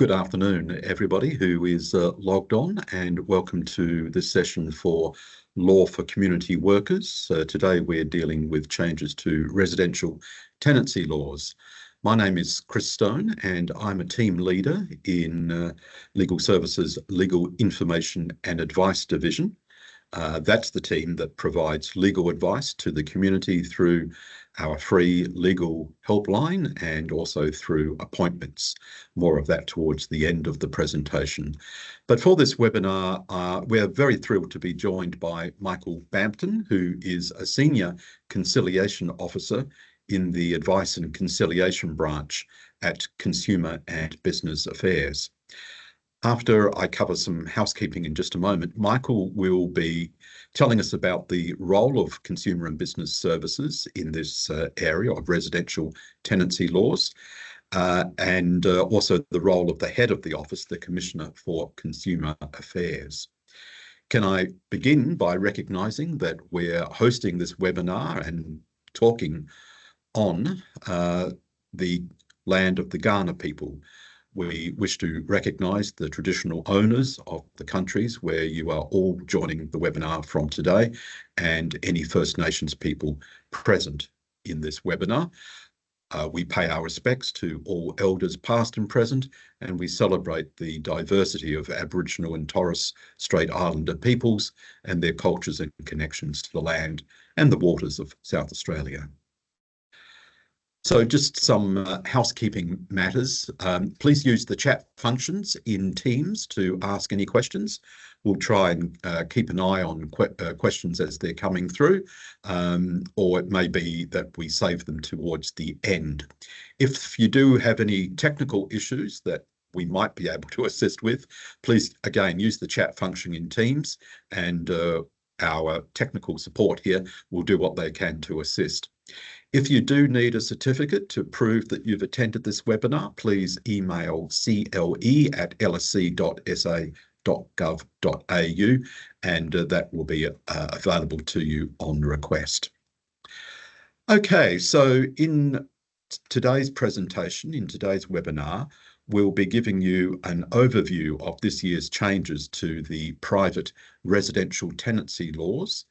Good afternoon, everybody who is logged on, and welcome to this session for Law for Community Workers. Today we're dealing with changes to residential tenancy laws. My name is Chris Stone and I'm a team leader in Legal Services Legal Information and Advice Division. That's the team that provides legal advice to the community through our free legal helpline and also through appointments. More of that towards the end of the presentation. But for this webinar, we're very thrilled to be joined by Michael Bampton, who is a Senior Conciliation Officer in the Advice and Conciliation branch at Consumer and Business Affairs. After I cover some housekeeping in just a moment, Michael will be telling us about the role of consumer and business services in this area of residential tenancy laws, and also the role of the head of the office, the Commissioner for Consumer Affairs. Can I begin by recognising that we're hosting this webinar and talking on the land of the Kaurna people. We wish to recognise the traditional owners of the countries where you are all joining the webinar from today, and any First Nations people present in this webinar. We pay our respects to all elders past and present, and we celebrate the diversity of Aboriginal and Torres Strait Islander peoples and their cultures and connections to the land and the waters of South Australia. So just some housekeeping matters. Please use the chat functions in Teams to ask any questions. We'll try and keep an eye on questions as they're coming through, or it may be that we save them towards the end. If you do have any technical issues that we might be able to assist with, please again use the chat function in Teams, and our technical support here will do what they can to assist. If you do need a certificate to prove that you've attended this webinar, please email cle@lsc.sa.gov.au, and that will be available to you on request. Okay, so in today's presentation, in today's webinar, we'll be giving you an overview of this year's changes to the private residential tenancy laws.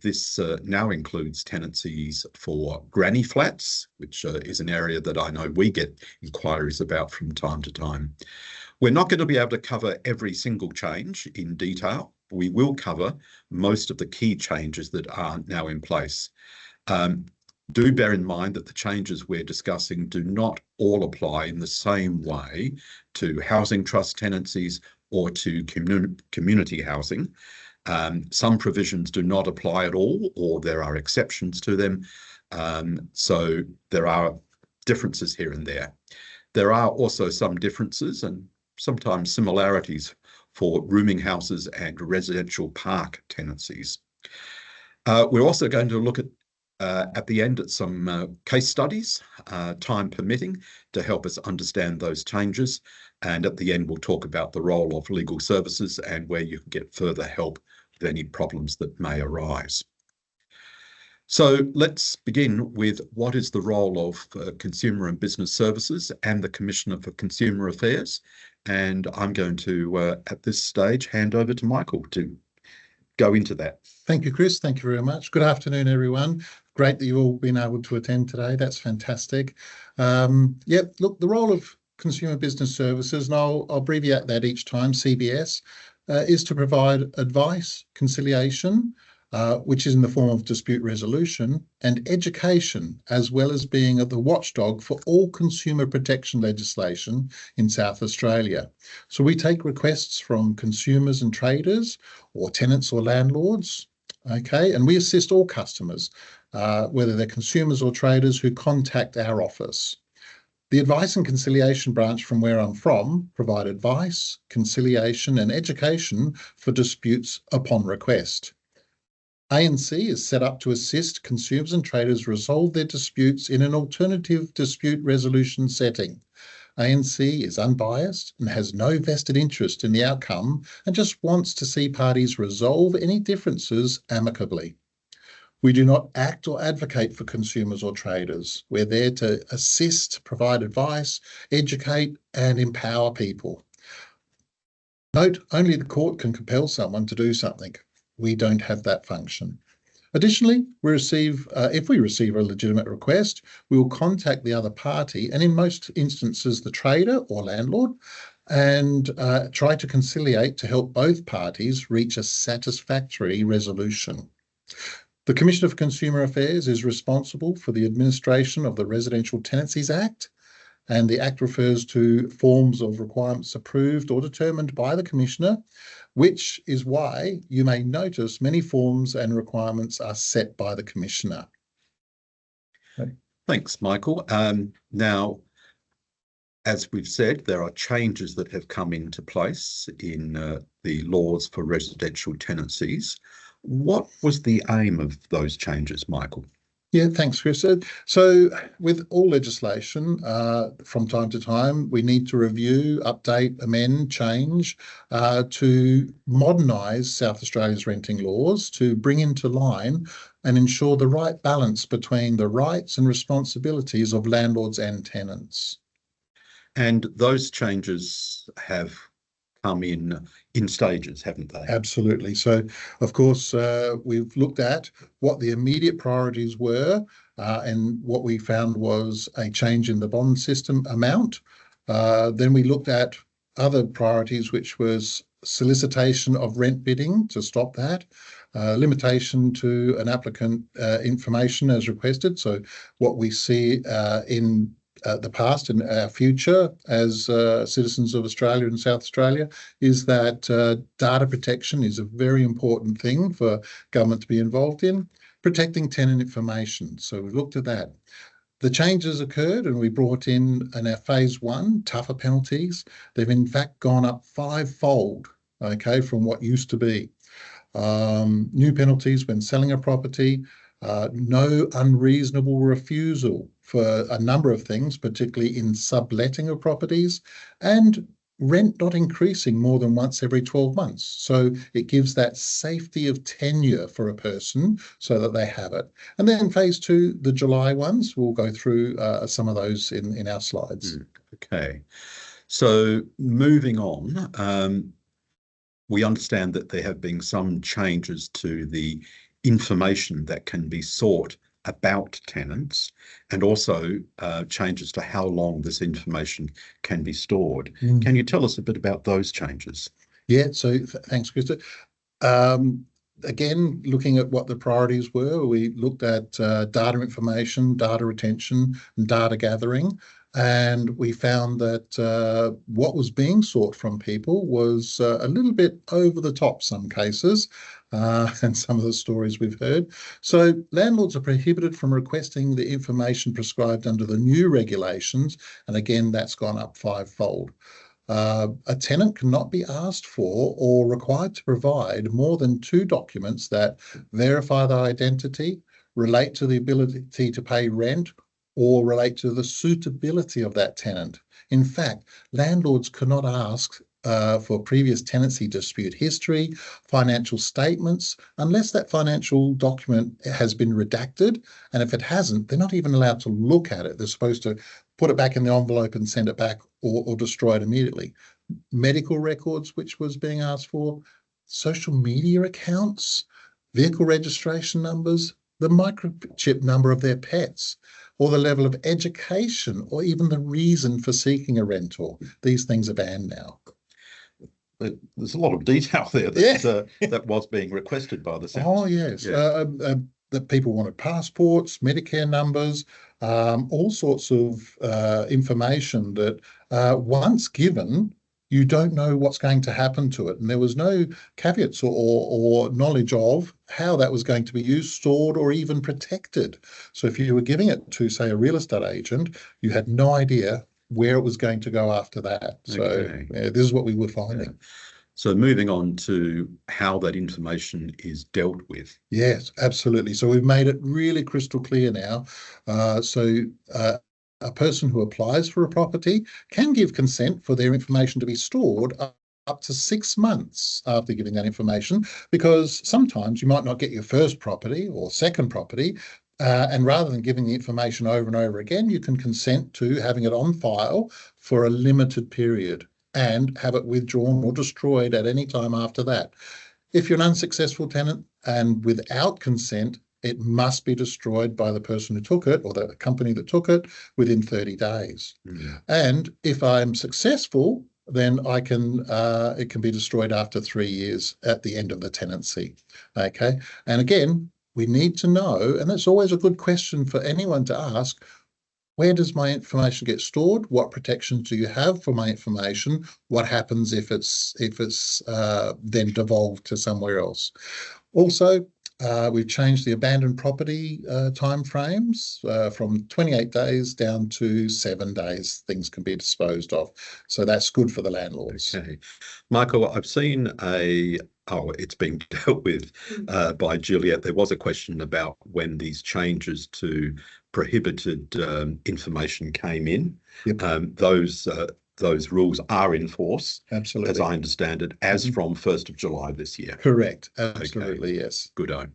This now includes tenancies for granny flats, which is an area that I know we get inquiries about from time to time. We're not going to be able to cover every single change in detail. We will cover most of the key changes that are now in place. Do bear in mind that the changes we're discussing do not all apply in the same way to housing trust tenancies or to community housing. Some provisions do not apply at all, or there are exceptions to them. So there are differences here and there. There are also some differences and sometimes similarities for rooming houses and residential park tenancies. We're also going to look at the end at some case studies, time permitting, to help us understand those changes. And at the end, we'll talk about the role of legal services and where you can get further help with any problems that may arise. So let's begin with what is the role of Consumer and Business Services and the Commissioner for Consumer Affairs. And I'm going to, at this stage, hand over to Michael to go into that. Thank you, Chris. Thank you very much. Good afternoon, everyone. Great that you've all been able to attend today. That's fantastic. Look, the role of Consumer Business Services, and I'll abbreviate that each time, CBS, is to provide advice, conciliation, which is in the form of dispute resolution, and education, as well as being the watchdog for all consumer protection legislation in South Australia. So we take requests from consumers and traders, or tenants or landlords, okay, and we assist all customers, whether they're consumers or traders, who contact our office. The Advice and Conciliation branch, from where I'm from, provide advice, conciliation and education for disputes upon request. ANC is set up to assist consumers and traders resolve their disputes in an alternative dispute resolution setting. ANC is unbiased and has no vested interest in the outcome and just wants to see parties resolve any differences amicably. We do not act or advocate for consumers or traders. We're there to assist, provide advice, educate, and empower people. Note, only the court can compel someone to do something. We don't have that function. Additionally, if we receive a legitimate request, we will contact the other party, and in most instances, the trader or landlord, and try to conciliate to help both parties reach a satisfactory resolution. The Commissioner for Consumer Affairs is responsible for the administration of the Residential Tenancies Act, and the Act refers to forms of requirements approved or determined by the Commissioner, which is why you may notice many forms and requirements are set by the Commissioner. Thanks, Michael. Now, as we've said, there are changes that have come into place in the laws for residential tenancies. What was the aim of those changes, Michael? Yeah, thanks, Chris. So with all legislation, from time to time, we need to review, update, amend, change to modernise South Australia's renting laws to bring into line and ensure the right balance between the rights and responsibilities of landlords and tenants. And those changes have come in stages, haven't they? Absolutely. So, of course, we've looked at what the immediate priorities were, and what we found was a change in the bond system amount. Then we looked at other priorities, which was solicitation of rent bidding to stop that, limitation to an applicant information as requested. So what we see in the past and our future as citizens of Australia and South Australia is that data protection is a very important thing for government to be involved in, protecting tenant information. So we looked at that. The changes occurred and we brought in our phase one, tougher penalties. They've in fact gone up 5-fold, okay, from what used to be. New penalties when selling a property, no unreasonable refusal for a number of things, particularly in subletting of properties, and rent not increasing more than once every 12 months. So it gives that safety of tenure for a person so that they have it. And then phase two, the July ones, we'll go through some of those in our slides. Okay. So moving on, we understand that there have been some changes to the information that can be sought about tenants, and also changes to how long this information can be stored. Can you tell us a bit about those changes? Yeah, so thanks, Krista. Again, looking at what the priorities were, we looked at data information, data retention, and data gathering. And we found that what was being sought from people was a little bit over the top some cases, and some of the stories we've heard. So landlords are prohibited from requesting the information prescribed under the new regulations. And again, that's gone up 5-fold. A tenant cannot be asked for or required to provide more than 2 documents that verify their identity, relate to the ability to pay rent, or relate to the suitability of that tenant. In fact, landlords cannot ask for previous tenancy dispute history, financial statements, unless that financial document has been redacted. And if it hasn't, they're not even allowed to look at it. They're supposed to put it back in the envelope and send it back, or destroy it immediately. Medical records, which was being asked for, social media accounts, vehicle registration numbers, the microchip number of their pets, or the level of education, or even the reason for seeking a rental. These things are banned now. There's a lot of detail there that was being requested by the Senate. Oh, yes. Yeah. That people wanted passports, Medicare numbers, all sorts of information that once given, you don't know what's going to happen to it. And there was no caveats or knowledge of how that was going to be used, stored, or even protected. So if you were giving it to, say, a real estate agent, you had no idea where it was going to go after that. So this is what we were finding. Yeah. So moving on to how that information is dealt with. Yes, absolutely. So we've made it really crystal clear now. A person who applies for a property can give consent for their information to be stored up to 6 months after giving that information, because sometimes you might not get your first property or second property, and rather than giving the information over and over again, you can consent to having it on file for a limited period and have it withdrawn or destroyed at any time after that. If you're an unsuccessful tenant and without consent, it must be destroyed by the person who took it or the company that took it within 30 days. And if I'm successful, then I can it can be destroyed after 3 years at the end of the tenancy. Okay. And again, we need to know, and that's always a good question for anyone to ask, where does my information get stored? What protections do you have for my information? What happens if it's then devolved to somewhere else? Also, we've changed the abandoned property timeframes from 28 days down to 7 days. Things can be disposed of. So that's good for the landlords. Okay. Michael, I've seen it's been dealt with by Juliet. There was a question about when these changes to prohibited information came in. Yep. Those rules are in force, absolutely, as I understand it, as from 1st of July this year. Correct. Absolutely, okay. Yes. Good-o.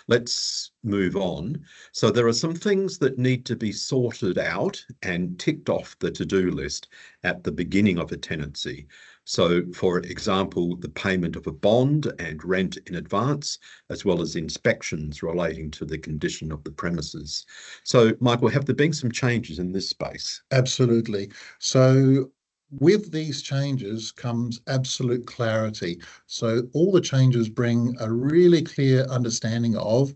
Let's move on. So there are some things that need to be sorted out and ticked off the to-do list at the beginning of a tenancy. So, for example, the payment of a bond and rent in advance, as well as inspections relating to the condition of the premises. So, Michael, have there been some changes in this space? Absolutely. So, with these changes comes absolute clarity. So all the changes bring a really clear understanding of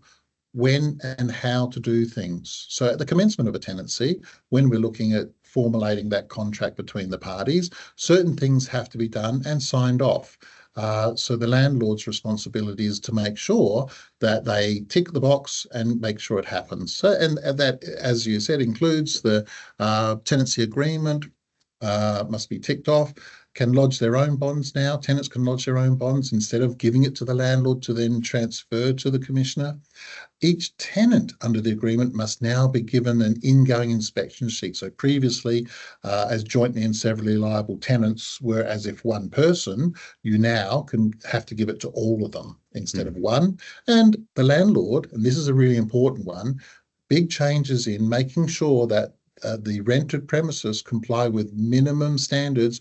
when and how to do things. So at the commencement of a tenancy, when we're looking at formulating that contract between the parties, certain things have to be done and signed off. So the landlord's responsibility is to make sure that they tick the box and make sure it happens. So, and that, as you said, includes the tenancy agreement, must be ticked off, can lodge their own bonds now. Tenants can lodge their own bonds instead of giving it to the landlord to then transfer to the commissioner. Each tenant under the agreement must now be given an ingoing inspection sheet. So previously, as jointly and severally liable tenants were as if one person, you now can have to give it to all of them instead of one. And the landlord, and this is a really important one, big changes in making sure that the rented premises comply with minimum standards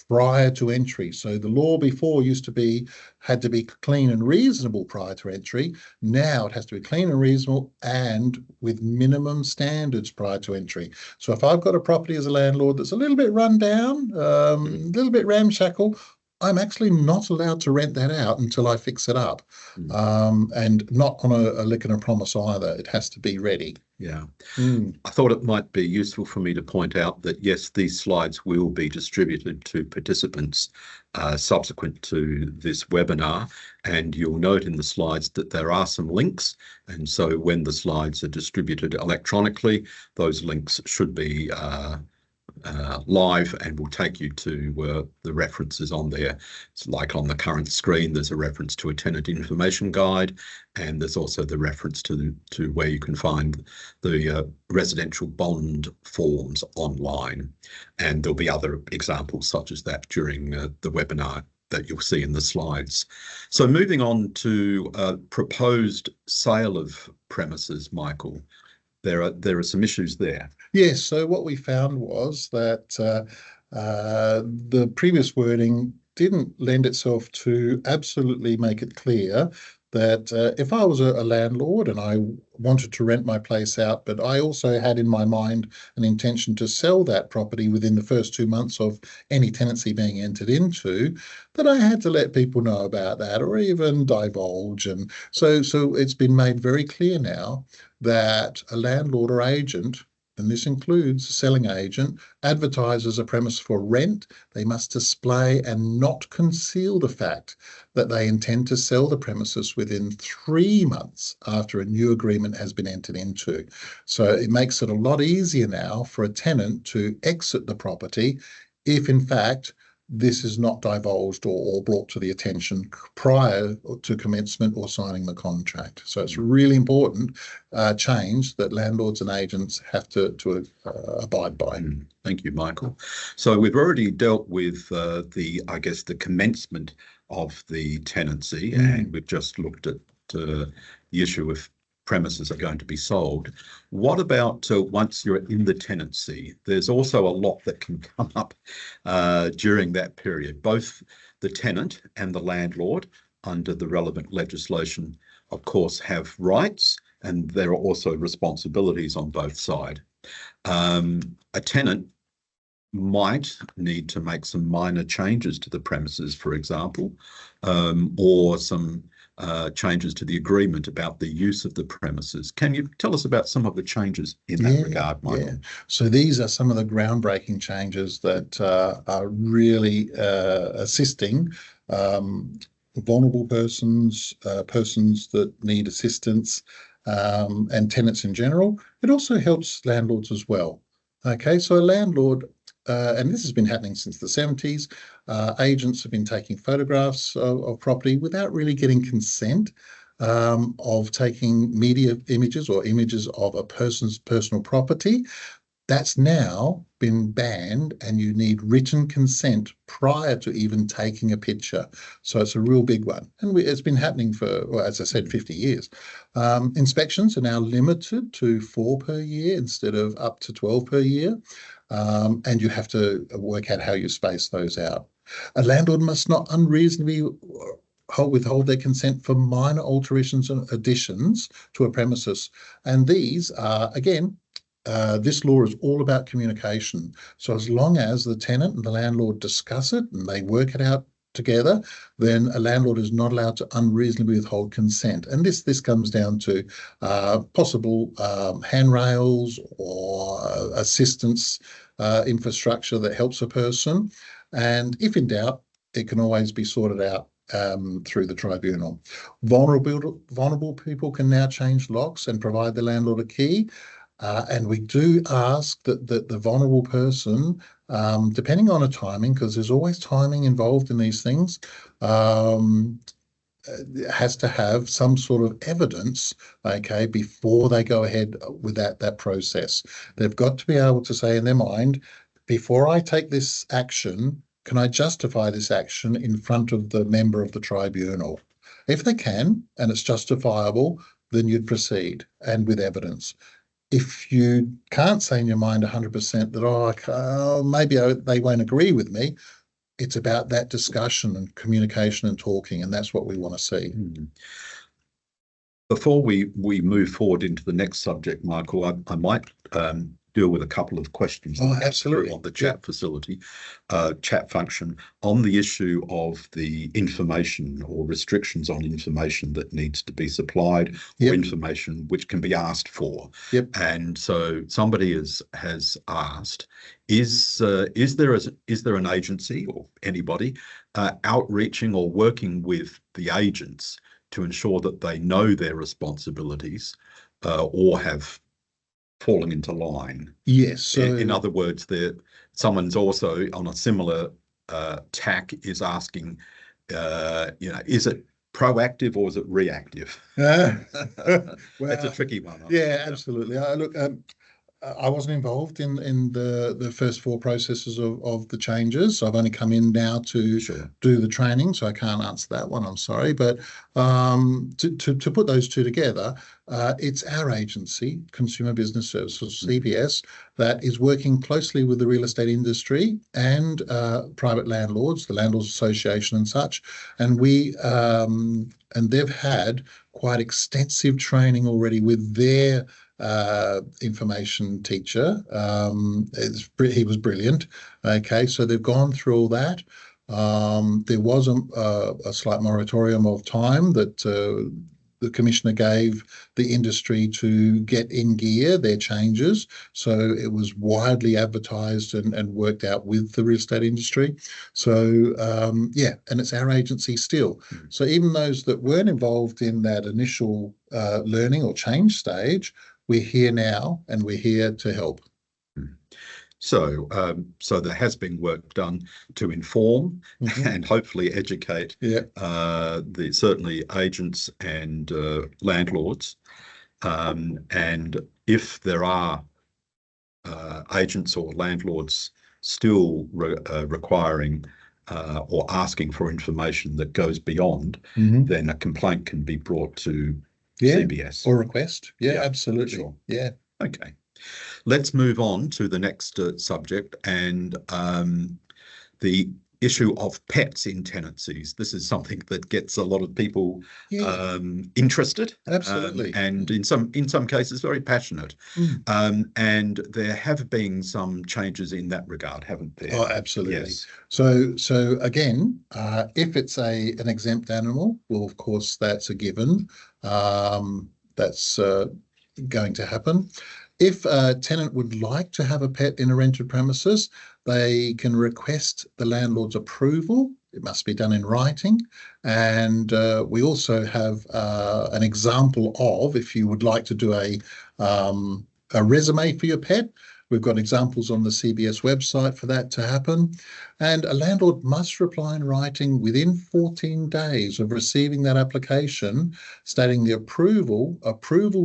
prior to entry. So the law before had to be clean and reasonable prior to entry. Now it has to be clean and reasonable and with minimum standards prior to entry. So if I've got a property as a landlord that's a little bit run down, a little bit ramshackle, I'm actually not allowed to rent that out until I fix it up, and not on a lick and a promise either. It has to be ready. Yeah. I thought it might be useful for me to point out that, yes, these slides will be distributed to participants subsequent to this webinar, and you'll note in the slides that there are some links, and so when the slides are distributed electronically, those links should be live and will take you to the references on there. It's like on the current screen, there's a reference to a tenant information guide, and there's also the reference to where you can find the residential bond forms online. And there'll be other examples such as that during the webinar that you'll see in the slides. So moving on to proposed sale of premises, Michael. There are some issues there. Yes, so what we found was that the previous wording didn't lend itself to absolutely make it clear that if I was a landlord and I wanted to rent my place out, but I also had in my mind an intention to sell that property within the first 2 months of any tenancy being entered into, that I had to let people know about that or even divulge. And so it's been made very clear now that a landlord or agent, and this includes a selling agent, advertises a premise for rent. They must display and not conceal the fact that they intend to sell the premises within 3 months after a new agreement has been entered into. So it makes it a lot easier now for a tenant to exit the property if, in fact, this is not divulged or brought to the attention prior to commencement or signing the contract. So it's really important change that landlords and agents have to abide by. Thank you, Michael. So we've already dealt with I guess, the commencement of the tenancy, and we've just looked at the issue of premises are going to be sold. What about once you're in the tenancy? There's also a lot that can come up during that period. Both the tenant and the landlord, under the relevant legislation, of course, have rights, and there are also responsibilities on both sides. A tenant might need to make some minor changes to the premises, for example, or some changes to the agreement about the use of the premises. Can you tell us about some of the changes in that regard, Michael? Yeah. So these are some of the groundbreaking changes that are really assisting vulnerable persons, persons that need assistance, and tenants in general. It also helps landlords as well. Okay, so a landlord, and this has been happening since the 70s, agents have been taking photographs of property without really getting consent, of taking media images or images of a person's personal property. That's now been banned, and you need written consent prior to even taking a picture. So it's a real big one. And it's been happening for, well, as I said, 50 years. Inspections are now limited to 4 per year instead of up to 12 per year. And you have to work out how you space those out. A landlord must not unreasonably withhold their consent for minor alterations and additions to a premises. And these are, again, this law is all about communication. So as long as the tenant and the landlord discuss it and they work it out together, then a landlord is not allowed to unreasonably withhold consent. And this comes down to possible handrails or assistance infrastructure that helps a person. And if in doubt, it can always be sorted out through the tribunal. Vulnerable people can now change locks and provide the landlord a key. And we do ask that the vulnerable person, depending on a timing, because there's always timing involved in these things, has to have some sort of evidence, okay, before they go ahead with that process. They've got to be able to say in their mind, before I take this action, can I justify this action in front of the member of the tribunal? If they can, and it's justifiable, then you'd proceed, and with evidence. If you can't say in your mind 100% that, maybe they won't agree with me, it's about that discussion and communication and talking, and that's what we want to see. Before we move forward into the next subject, Michael, I might deal with a couple of questions absolutely on the chat facility, chat function, on the issue of the information or restrictions on information that needs to be supplied, or information which can be asked for. And so somebody has asked, is there an agency or anybody outreaching or working with the agents to ensure that they know their responsibilities or have falling into line? Yes. So in other words, someone's also on a similar tack is asking, is it proactive or is it reactive? Well, it's a tricky one. Yeah, absolutely. Look, I wasn't involved in the first 4 processes of the changes. So I've only come in now to do the training, so I can't answer that one. I'm sorry, but to put those two together, it's our agency, Consumer Business Services, CBS, that is working closely with the real estate industry and private landlords, the Landlords Association and such, and they've had quite extensive training already with their information teacher. He was brilliant. Okay, so they've gone through all that. There was a slight moratorium of time that the Commissioner gave the industry to get in gear their changes. So it was widely advertised and worked out with the real estate industry. So and it's our agency still. So even those that weren't involved in that initial learning or change stage, we're here now and we're here to help. So, so there has been work done to inform and hopefully educate the certainly agents and landlords. And if there are agents or landlords still requiring or asking for information that goes beyond, then a complaint can be brought to CBS. Or request. Yeah, absolutely. Sure. Yeah. Okay. Let's move on to the next subject, and the issue of pets in tenancies. This is something that gets a lot of people interested, absolutely, and in some cases very passionate. And there have been some changes in that regard, haven't there? Oh, absolutely. Yes. So again, if it's an exempt animal, well, of course, that's a given. That's going to happen. If a tenant would like to have a pet in a rented premises, they can request the landlord's approval. It must be done in writing. And we also have an example of, if you would like to do a resume for your pet, we've got examples on the CBS website for that to happen. And a landlord must reply in writing within 14 days of receiving that application, stating the approval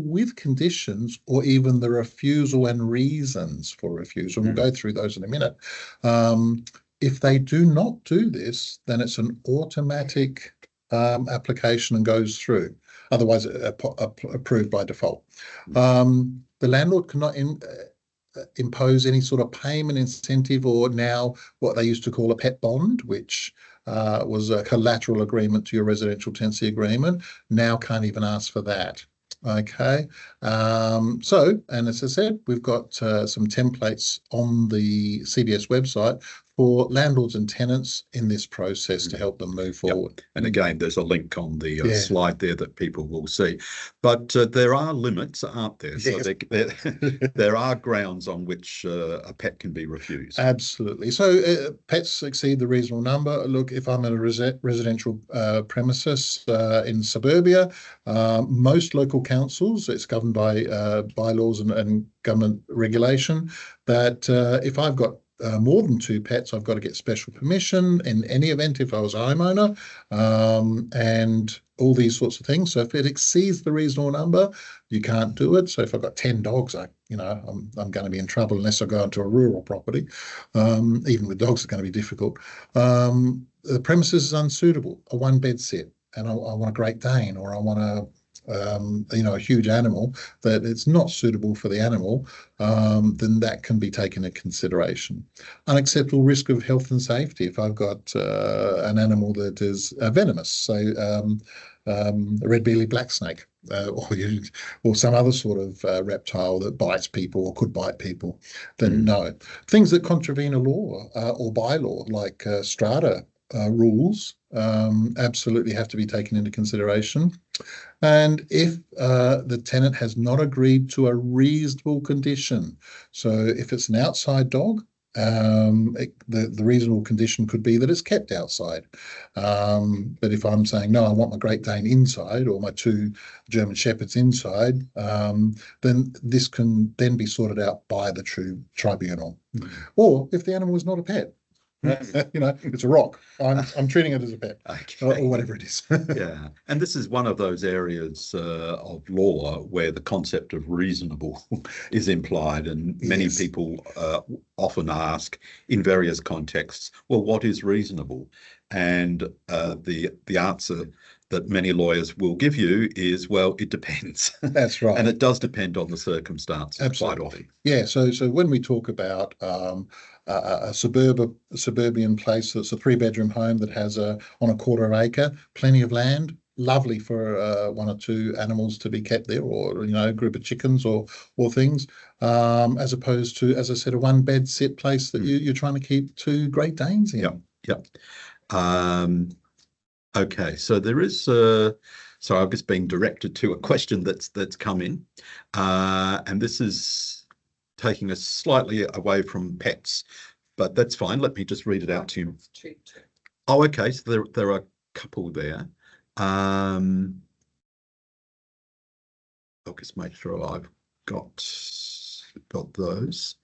with conditions, or even the refusal and reasons for refusal. We'll go through those in a minute. If they do not do this, then it's an automatic application and goes through. Otherwise, approved by default. The landlord cannot impose any sort of payment incentive, or now what they used to call a pet bond, which was a collateral agreement to your residential tenancy agreement. Now can't even ask for that. Okay. And as I said, we've got some templates on the CBS website for landlords and tenants in this process to help them move forward. And again, there's a link on the slide there that people will see. But there are limits, aren't there? So there are grounds on which a pet can be refused. Absolutely. So pets exceed the reasonable number. Look, if I'm in a residential premises in suburbia, most local councils, it's governed by bylaws and government regulation, that if I've got more than 2 pets, I've got to get special permission in any event if I was a homeowner, and all these sorts of things. So if it exceeds the reasonable number, you can't do it. So if I've got 10 dogs, I'm going to be in trouble unless I go into a rural property. Even with dogs, it's going to be difficult. The premises is unsuitable, a 1-bed sit, and I want a Great Dane, or I want a huge animal that it's not suitable for the animal, then that can be taken into consideration. Unacceptable risk of health and safety. If I've got an animal that is venomous, so a red-bellied black snake, or some other sort of reptile that bites people or could bite people, then no. Things that contravene a law or bylaw, like strata rules, absolutely have to be taken into consideration. And if the tenant has not agreed to a reasonable condition, so if it's an outside dog, the reasonable condition could be that it's kept outside. But if I'm saying, no, I want my Great Dane inside, or my 2 German Shepherds inside, then this can then be sorted out by the tribunal. Or if the animal is not a pet, it's a rock, I'm treating it as a pet, or whatever it is. Yeah, and this is one of those areas of law where the concept of reasonable is implied, and many people often ask in various contexts, well, what is reasonable? And the answer that many lawyers will give you is, well, it depends. That's right. And it does depend on the circumstances. Absolutely. Quite often. Yeah, so when we talk about a suburban place that's a 3-bedroom home that has on a 1/4 acre, plenty of land, lovely for 1 or 2 animals to be kept there, or a group of chickens or things, as opposed to, as I said, a 1-bed sit place that you're trying to keep 2 Great Danes in. Yep. Okay, so there is so I've just been directed to a question that's come in, and this is taking us slightly away from pets, but that's fine. Let me just read it out to you. Oh, okay, so there are a couple there. I'll just make sure I've got those.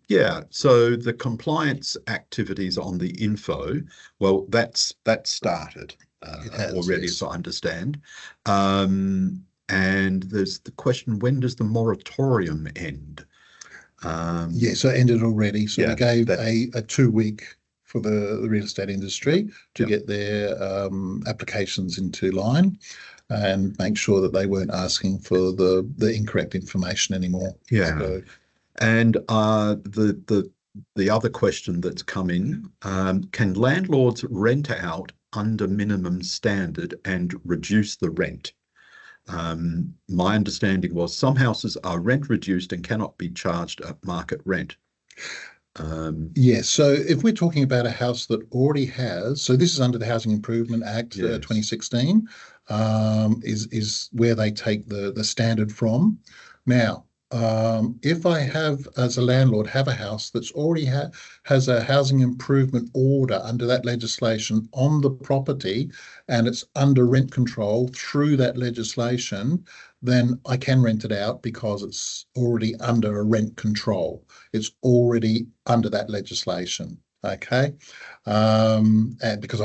Yeah, so the compliance activities on the info, well, that's started already, yes. as I understand. And there's the question, when does the moratorium end? So it ended already. So we Yeah, gave that a 2 week for the real estate industry to yeah, get their applications into line and make sure that they weren't asking for the incorrect information anymore. yeah. So And the other question that's come in, can landlords rent out under minimum standard and reduce the rent? My understanding was some houses are rent reduced and cannot be charged at market rent. yes, so if we're talking about a house that already has, so this is under the Housing Improvement Act Yes. 2016, is where they take the standard from. Now, if I have, as a landlord, have a house that's already has a housing improvement order under that legislation on the property, and it's under rent control through that legislation, then I can rent it out because it's already under a rent control. It's already under that legislation. Okay. And because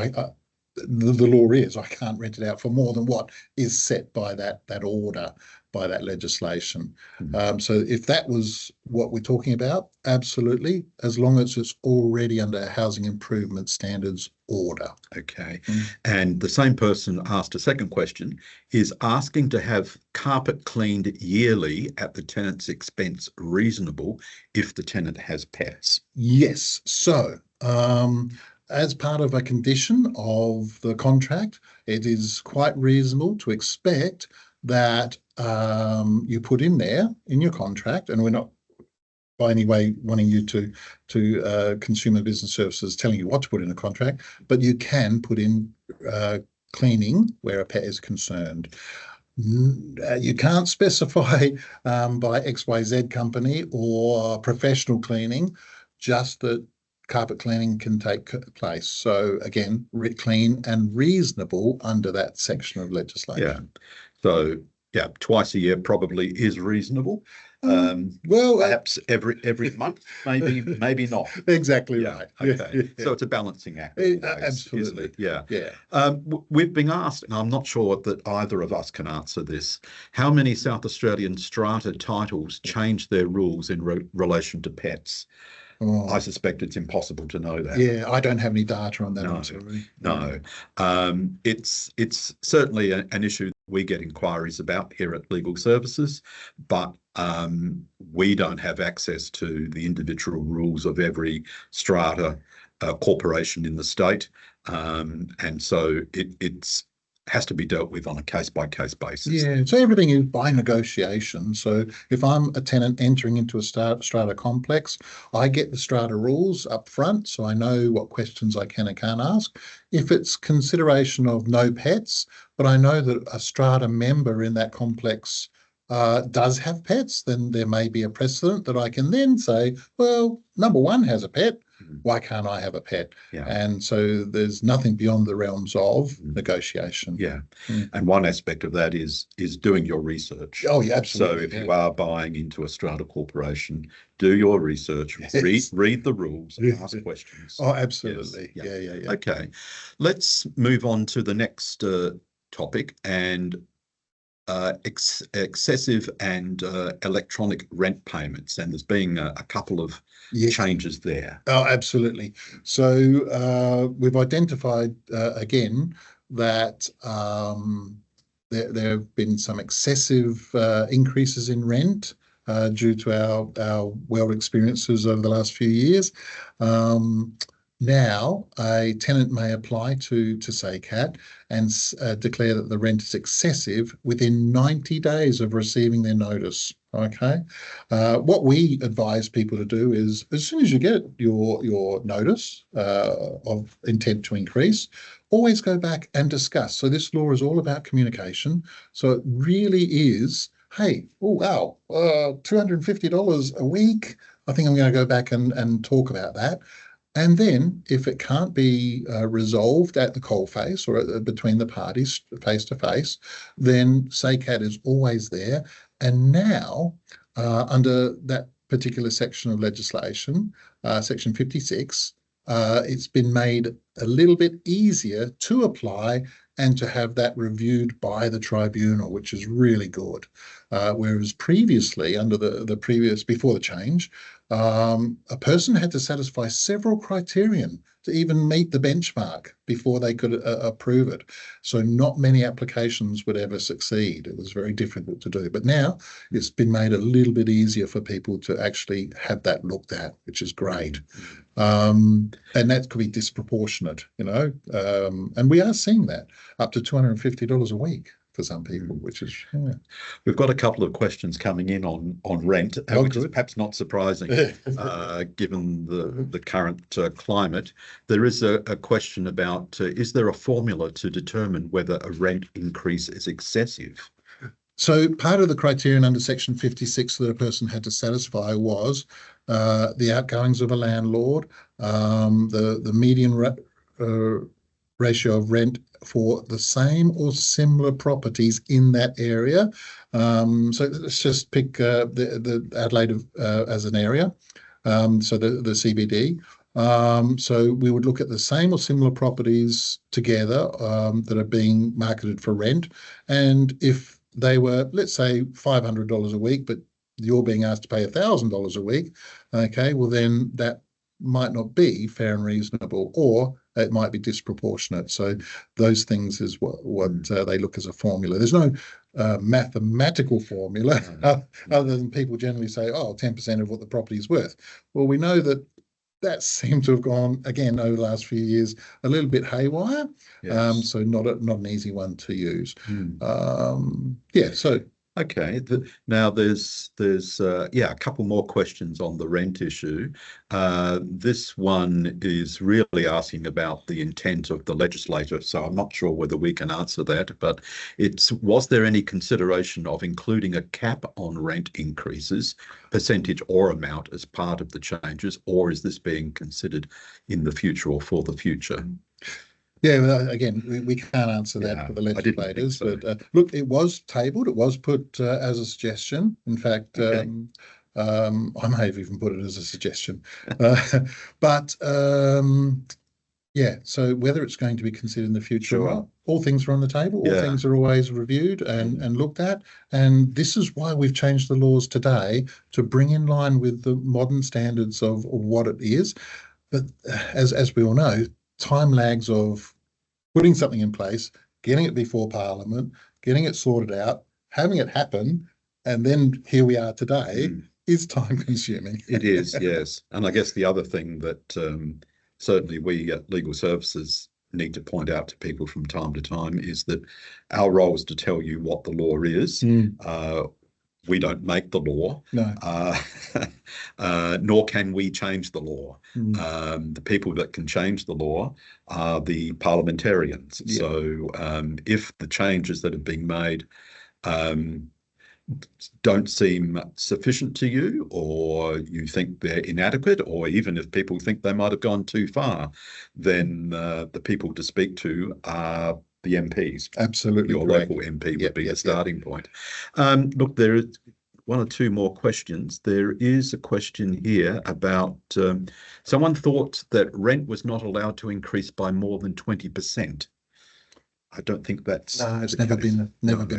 the law is I can't rent it out for more than what is set by that order, by that legislation. So if that was what we're talking about, absolutely, as long as it's already under a housing improvement standards order. Okay. And the same person asked a second question, is asking to have carpet cleaned yearly at the tenant's expense reasonable if the tenant has pets? Yes. So as part of a condition of the contract, it is quite reasonable to expect that you put in there in your contract, and we're not by any way wanting you to Consumer Business Services telling you what to put in a contract, but you can put in cleaning where a pet is concerned. You can't specify by XYZ company or professional cleaning, just that carpet cleaning can take place. So again, clean and reasonable under that section of legislation. Yeah. So yeah, twice a year probably is reasonable. Well, perhaps every month, maybe not. Exactly Yeah, right. okay. So it's a balancing act, always, Absolutely. isn't it? Yeah. Yeah. We've been asked, and I'm not sure that either of us can answer this, how many South Australian strata titles change their rules in relation to pets? Oh, I suspect it's impossible to know that. yeah, I don't have any data on that. No, I'm sorry. no. It's certainly an issue we get inquiries about here at Legal Services, but we don't have access to the individual rules of every strata corporation in the state, and so it has to be dealt with on a case-by-case basis. Yeah, so everything is by negotiation. So if I'm a tenant entering into a strata complex, I get the strata rules up front, so I know what questions I can and can't ask. If it's consideration of no pets, but I know that a strata member in that complex does have pets, then there may be a precedent that I can then say, well, number one has a pet. Why can't I have a pet? Yeah. And so there's nothing beyond the realms of negotiation. Yeah. And one aspect of that is doing your research. Oh, yeah, absolutely. So if you are buying into a strata corporation, do your research, read the rules, and ask questions. Oh, absolutely. Yes. Yeah. Okay. Let's move on to the next topic, and excessive and electronic rent payments, and there's been a couple of changes there. Oh, absolutely. So we've identified again that there have been some excessive increases in rent due to our world experiences over the last few years. Now, a tenant may apply to SACAT and declare that the rent is excessive within 90 days of receiving their notice. Okay. What we advise people to do is, as soon as you get your notice of intent to increase, always go back and discuss. So this law is all about communication. So it really is, hey, oh, wow, $250 a week. I think I'm going to go back and talk about that. And then if it can't be resolved at the coalface or between the parties face to face, then SACAT is always there. And now under that particular section of legislation, section 56, it's been made a little bit easier to apply and to have that reviewed by the tribunal, which is really good. Whereas previously, under the previous, before the change, a person had to satisfy several criterion to even meet the benchmark before they could approve it. So not many applications would ever succeed. It was very difficult to do. But now it's been made a little bit easier for people to actually have that looked at, which is great. And that could be disproportionate, you know, and we are seeing that up to $250 a week for some people, which is, yeah. We've got a couple of questions coming in on rent, which is perhaps not surprising, given the current climate. There is a question about, is there a formula to determine whether a rent increase is excessive? So part of the criterion under section 56 that a person had to satisfy was the outgoings of a landlord, the median ratio of rent for the same or similar properties in that area. So let's just pick the Adelaide as an area, so the CBD. So we would look at the same or similar properties together that are being marketed for rent, and if they were, let's say, $500 a week, but you're being asked to pay $1,000 a week, okay, well then that might not be fair and reasonable, or it might be disproportionate. So those things is what they look as a formula. There's no mathematical formula other than people generally say, oh, 10% of what the property is worth. Well, we know that seemed to have gone, again, over the last few years, a little bit haywire. Yes. So not an easy one to use. Yeah, so. Okay, now there's a couple more questions on the rent issue. This one is really asking about the intent of the legislator, so I'm not sure whether we can answer that, but was there any consideration of including a cap on rent increases, percentage or amount, as part of the changes, or is this being considered in the future or for the future? Yeah, well, again, we can't answer that for the legislators, but look, it was tabled, it was put as a suggestion. In fact, I may have even put it as a suggestion. But yeah, so whether it's going to be considered in the future or not, all things are on the table, all things are always reviewed and looked at. And this is why we've changed the laws today, to bring in line with the modern standards of what it is. But as we all know, time lags of putting something in place, getting it before Parliament, getting it sorted out, having it happen, and then here we are today is time consuming. It is, yes. And I guess the other thing that certainly we at Legal Services need to point out to people from time to time is that our role is to tell you what the law is. We don't make the law, nor can we change the law. The people that can change the law are the parliamentarians. Yeah. So if the changes that have been made don't seem sufficient to you, or you think they're inadequate, or even if people think they might have gone too far, then the people to speak to are the MPs. Absolutely. Your local MP would be a starting point. Look, there is one or two more questions. There is a question here about someone thought that rent was not allowed to increase by more than 20%. I don't think that's it's never been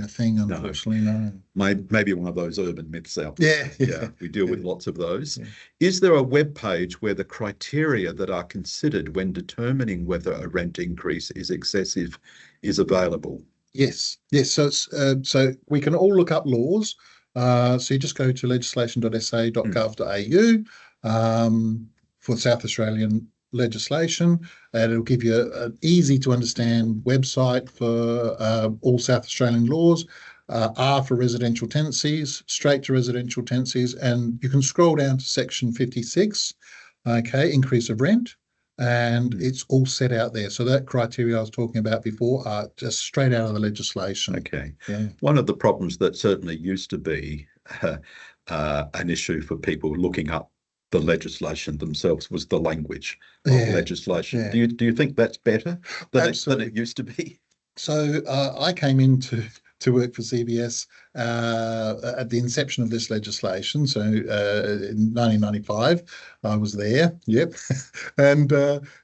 a thing, unfortunately. No. Maybe one of those urban myths out there. Yeah. We deal with lots of those. Yeah. Is there a web page where the criteria that are considered when determining whether a rent increase is excessive is available? Yes. So we can all look up laws. So you just go to legislation.sa.gov.au for South Australian legislation, and it'll give you an easy to understand website for all South Australian laws. R for residential tenancies, straight to residential tenancies, and you can scroll down to section 56, okay, increase of rent, and it's all set out there. So that criteria I was talking about before are just straight out of the legislation. Okay. Yeah. One of the problems that certainly used to be an issue for people looking up the legislation themselves was the language of legislation. Do you think that's better than it used to be? So I came into to work for CBS at the inception of this legislation. So in 1995, I was there. Yep. And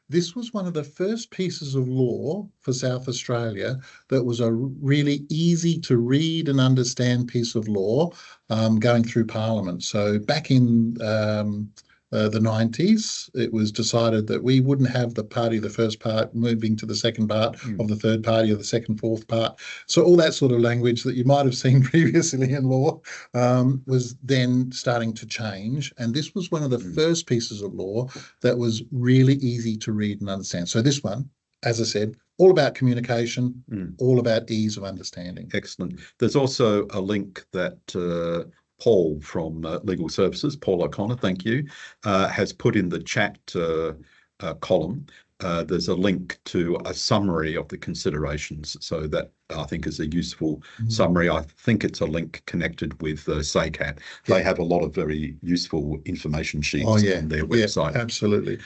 this was one of the first pieces of law for South Australia that was a really easy to read and understand piece of law going through Parliament. So back in the 90s, it was decided that we wouldn't have the party, the first part, moving to the second part of the third party or the second, fourth part. So all that sort of language that you might have seen previously in law was then starting to change. And this was one of the first pieces of law that was really easy to read and understand. So this one, as I said, all about communication, all about ease of understanding. Excellent. There's also a link that Paul from Legal Services, Paul O'Connor, thank you, has put in the chat column. There's a link to a summary of the considerations, so that I think is a useful summary. I think it's a link connected with SACAT. They have a lot of very useful information sheets on their website. Yeah, absolutely.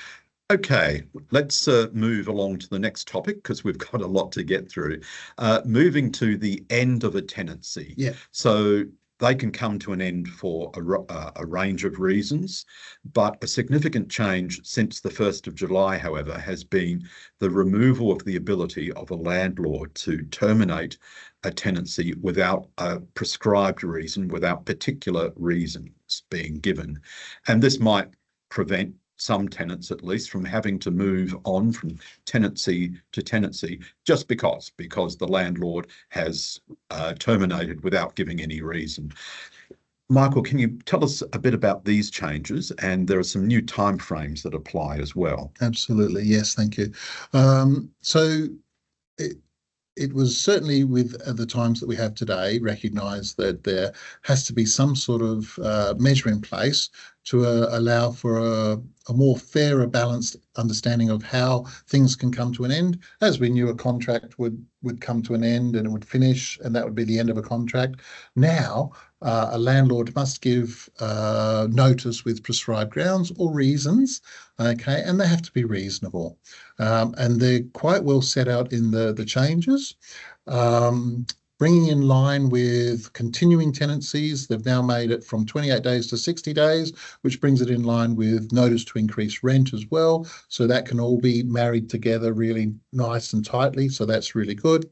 Okay, let's move along to the next topic because we've got a lot to get through. Moving to the end of a tenancy. Yeah. So they can come to an end for a range of reasons, but a significant change since the 1st of July, however, has been the removal of the ability of a landlord to terminate a tenancy without a prescribed reason, without particular reasons being given. And this might prevent some tenants at least from having to move on from tenancy to tenancy just because the landlord has terminated without giving any reason. Michael, can you tell us a bit about these changes? And there are some new timeframes that apply as well. Absolutely, yes, thank you. So it was certainly with the times that we have today recognised that there has to be some sort of measure in place to allow for a more fairer, balanced understanding of how things can come to an end. As we knew, a contract would come to an end and it would finish, and that would be the end of a contract. Now, a landlord must give notice with prescribed grounds or reasons, okay, and they have to be reasonable. And they're quite well set out in the changes. Bringing in line with continuing tenancies, they've now made it from 28 days to 60 days, which brings it in line with notice to increase rent as well. So that can all be married together really nice and tightly. So that's really good.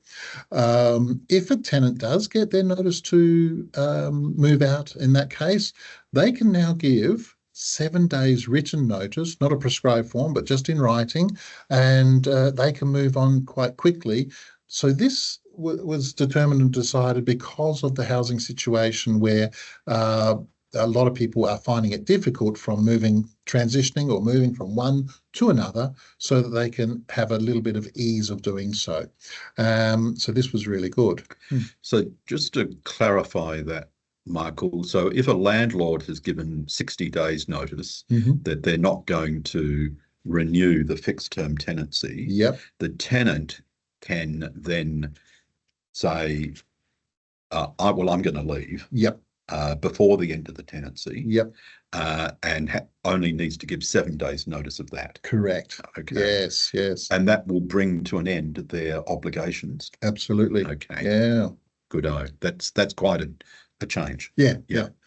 If a tenant does get their notice to move out in that case, they can now give 7 days written notice, not a prescribed form, but just in writing, and they can move on quite quickly. So this was determined and decided because of the housing situation where a lot of people are finding it difficult from transitioning or moving from one to another, so that they can have a little bit of ease of doing so. So this was really good. So just to clarify that, Michael, so if a landlord has given 60 days notice that they're not going to renew the fixed term tenancy, the tenant can then say, I'm going to leave before the end of the tenancy, and only needs to give 7 days notice of that. Correct. Okay. Yes. And that will bring to an end their obligations. Absolutely. Okay. Yeah. Good-o. That's quite a change. Yeah.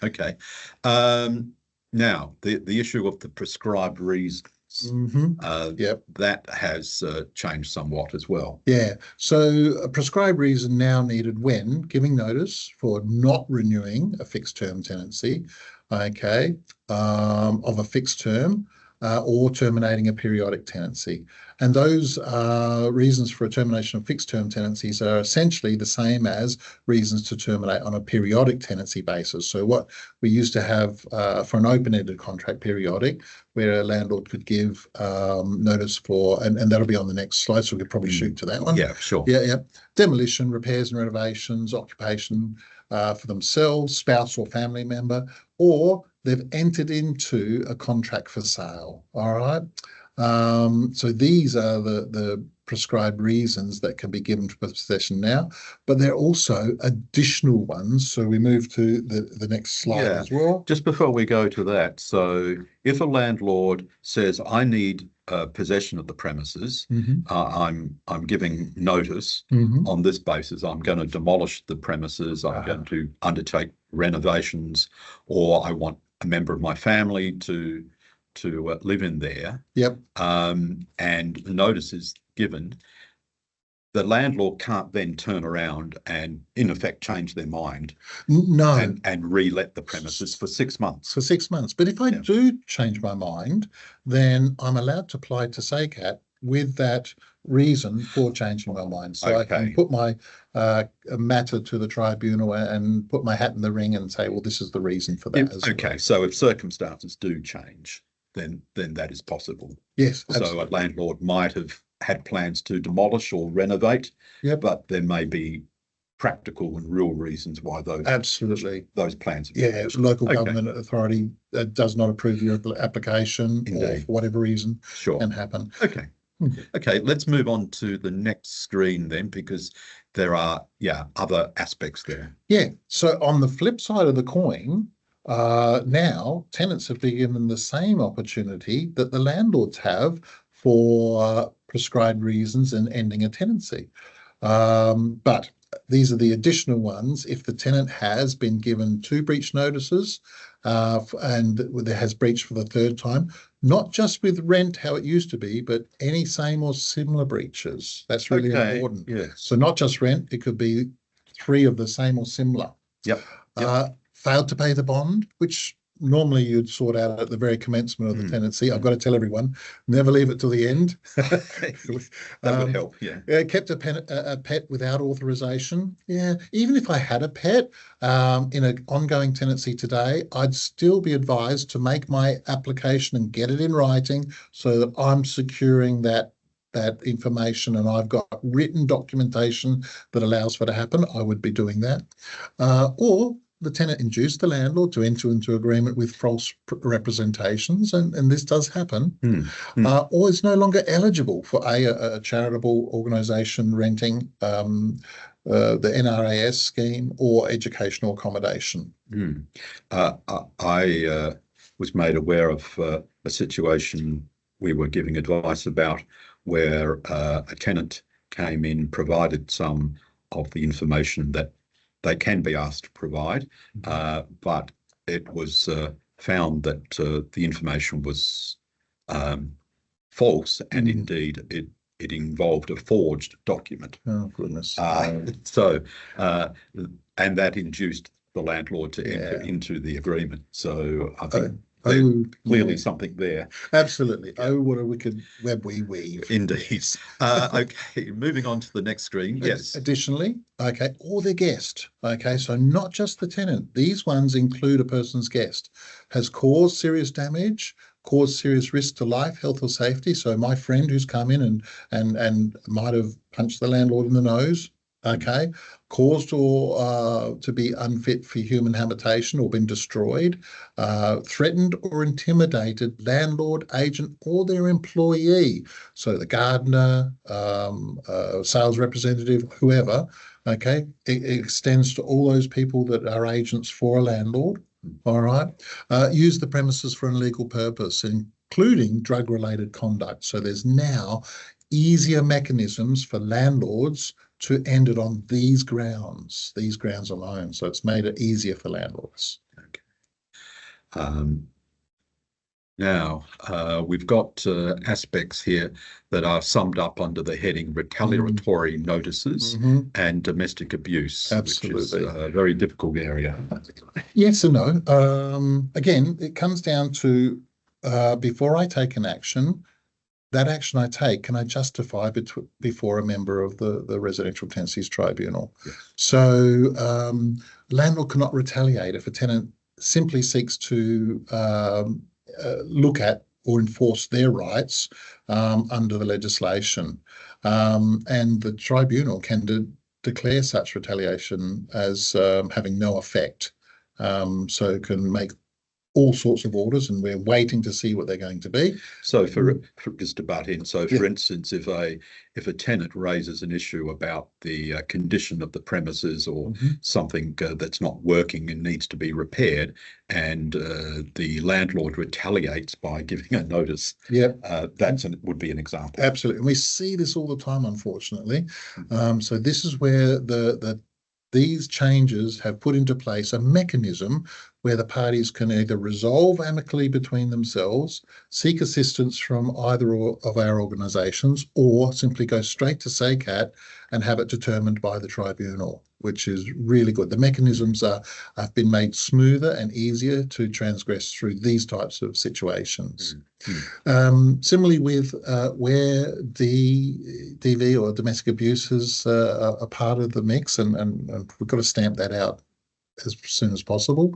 Okay. Now, the issue of the prescribed reasons, that has changed somewhat as well. Yeah. So a prescribed reason now needed when giving notice for not renewing a fixed term tenancy, okay, of a fixed term, or terminating a periodic tenancy. And those reasons for a termination of fixed term tenancies are essentially the same as reasons to terminate on a periodic tenancy basis. So what we used to have for an open-ended contract periodic, where a landlord could give notice for, and that'll be on the next slide, so we could probably shoot to that one. Yeah, sure. Yeah. Demolition, repairs and renovations, occupation for themselves, spouse or family member, or they've entered into a contract for sale. All right. So these are the prescribed reasons that can be given to possession now, but there are also additional ones. So we move to the next slide as well. Just before we go to that, so if a landlord says, I need possession of the premises, Mhm. I'm giving notice. Mhm. On this basis, I'm going to demolish the premises. I'm going to undertake renovations, or I want a member of my family to live in there. Yep. And notice is given. The landlord can't then turn around and, in effect, change their mind No, and re-let the premises for 6 months. for 6 months. But if I do change my mind, then I'm allowed to apply to SACAT with that reason for changing my mind. So I can put my matter to the tribunal and put my hat in the ring and say, well, this is the reason for that as well. So if circumstances do change, then that is possible. Yes, so a landlord might have had plans to demolish or renovate, but there may be practical and real reasons why those plans. Local government authority does not approve your application, or for whatever reason can happen. Okay, let's move on to the next screen then, because there are other aspects there. So on the flip side of the coin, now tenants have been given the same opportunity that the landlords have for prescribed reasons in ending a tenancy. But these are the additional ones. If the tenant has been given 2 breach notices and there has breached for the 3rd time, not just with rent, how it used to be, but any same or similar breaches. That's really important. So not just rent, it could be 3 of the same or similar. Failed to pay the bond, which normally you'd sort out at the very commencement of the tenancy. I've got to tell everyone, never leave it till the end. That would help. Kept a pet without authorization. Even if I had a pet in an ongoing tenancy today, I'd still be advised to make my application and get it in writing so that I'm securing that information and I've got written documentation that allows for it to happen. I would be doing that. Or the tenant induced the landlord to enter into agreement with false representations, and this does happen, or is no longer eligible for a charitable organisation renting the NRAS scheme or educational accommodation. I was made aware of a situation we were giving advice about where a tenant came in, provided some of the information that they can be asked to provide, but it was found that the information was false, and indeed it involved a forged document. Oh, goodness. And that induced the landlord to enter into the agreement. So I think clearly something there. Absolutely. What a wicked web we weave. Indeed. Okay, moving on to the next screen. Yes. Additionally, or their guest. So not just the tenant. These ones include a person's guest has caused serious damage, caused serious risk to life, health, or safety. So my friend who's come in and might have punched the landlord in the nose. Caused or to be unfit for human habitation or been destroyed, threatened or intimidated landlord, agent, or their employee. So the gardener, sales representative, whoever. It extends to all those people that are agents for a landlord. All right. Use the premises for an illegal purpose, including drug-related conduct. So there's now easier mechanisms for landlords to end it on these grounds alone. So it's made it easier for landlords. Now, we've got aspects here that are summed up under the heading retaliatory notices and domestic abuse, which is a very difficult area. Yes and no. Again, it comes down to before I take an action, that action I take, can I justify before a member of the Residential Tenancies Tribunal? So landlord cannot retaliate if a tenant simply seeks to look at or enforce their rights under the legislation. And the tribunal can declare such retaliation as having no effect. So it can make all sorts of orders, and we're waiting to see what they're going to be. So for just to butt in, so for Yeah. instance, if a tenant raises an issue about the condition of the premises or something that's not working and needs to be repaired, and the landlord retaliates by giving a notice, would be an example. Absolutely, and we see this all the time, unfortunately. So this is where these changes have put into place a mechanism where the parties can either resolve amicably between themselves, seek assistance from either of our organisations, or simply go straight to SACAT and have it determined by the tribunal, which is really good. The mechanisms have been made smoother and easier to transgress through these types of situations. Similarly with where the DV or domestic abuse is a part of the mix, and we've got to stamp that out as soon as possible.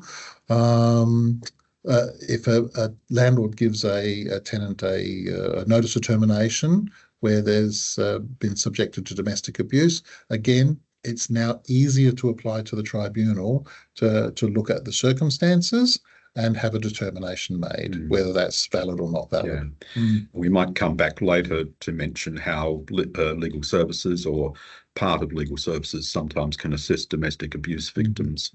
If a landlord gives a tenant a notice of termination where there's been subjected to domestic abuse, again, it's now easier to apply to the tribunal to look at the circumstances and have a determination made, whether that's valid or not valid. We might come back later to mention how legal services or part of legal services sometimes can assist domestic abuse victims